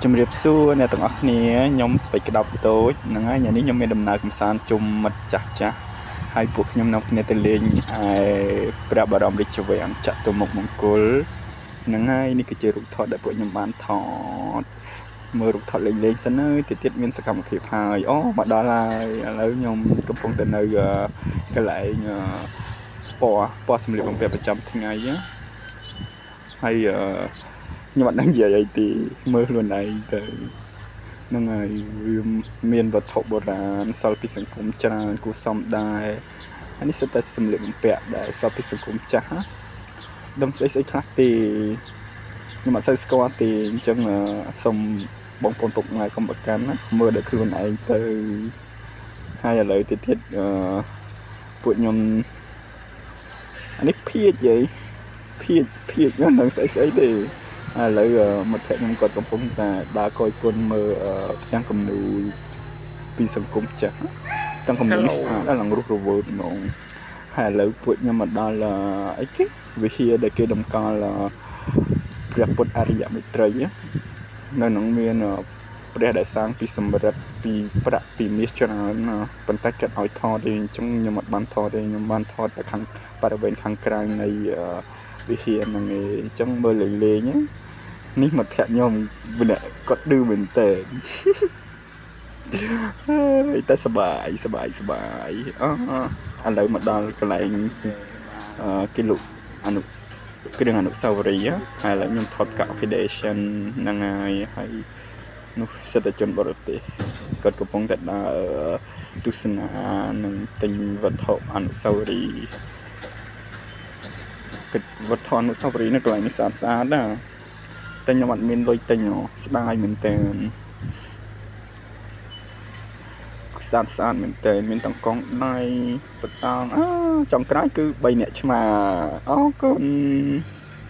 ជំរាបសួរអ្នកទាំងអស់គ្នាខ្ញុំស្ពេចក្តោបតូចហ្នឹងហើយញ៉ាំនេះខ្ញុំមានដំណើរកំសាន្តជុំមិត្តចាស់ហើយពួកខ្ញុំនាំគ្នាទៅលេងឯព្រះបរមរាជវាំងចតុមុខមង្គលហ្នឹងហើយនេះគឺជារូបថតដែលពួកខ្ញុំបានថតមើលរូបថតលេងសិនហើយទៀតមានសកម្មភាពហើយអូមកដល់ហើយឥឡូវខ្ញុំកំពុងទៅនៅកន្លែងពណ៌សម្លៀកបំពាក់ប្រចាំថ្ងៃហើយខ្ញុំអត់ដឹងនិយាយអីទេមើលខ្លួនឯងទៅហ្នឹងហើយវាមានវត្ថុបុរាណសល់ពីសង្គមច្រើនគួរសមដែរអានេះសិតតែសម្លៀកបំពាក់ដែលសល់ពីសង្គមចាស់ដឹងស្អីខ្លះទេខ្ញុំអត់សូវស្គាល់ទេអញ្ចឹងសូមបងប្អូនពុកម៉ែកុំប្រកាន់ណាមើលដល់ខ្លួនឯងទៅហើយឥឡូវទៀតពួកខ្ញុំអានេះភៀកយាយភៀកខ្ញុំនឹងស្អីទេឥឡូវមិត្តភក្តិខ្ញុំគាត់កំពុងតែដើរកយគុណមើលផ្ទាំងគំនូរពីសង្គមចាស់ផ្ទាំងគំនូរស្អាតឡើងរស់រវើកហ្មងហើយឥឡូវពួកខ្ញុំមកដល់អីគេវិហារដែលគេតម្កល់ព្រះពុទ្ធអរិយមេត្រីនៅនឹងមានព្រះដែលសាងពីសម្រិទ្ធពីប្រាក់ពីមាសច្រើនប៉ុន្តែគាត់ឲ្យថតទេអញ្ចឹងខ្ញុំអត់បានថតទេខ្ញុំបានថតតែខាងបរិវេណខាងក្រៅនៃវិហារហ្នឹងឯងអញ្ចឹងមើលលេងនេះមិត្តភក្តិខ្ញុំម្នាក់គាត់ឌឺមែនតើហើយតែសបាយឥឡូវមកដល់កន្លែងគេលក់គ្រឿងអនុស្សាវរីយ៍ហើយឥឡូវខ្ញុំថតកា oxidation ហ្នឹងហើយនោះសិទ្ធិជនបរទេសគាត់កំពុងតែដើរទស្សនានិងទិញវត្ថុអនុស្សាវរីយ៍វត្ថុអនុស្សាវរីយ៍នៅកន្លែងនេះស្អាតណាស់តែខ្ញុំអត់មានលុយទិញស្ដាយមែនតើស្អាតមែនតើមានទាំងកងដៃបតងចុងក្រោយគឺ3អ្នកឆ្មាអរគុណ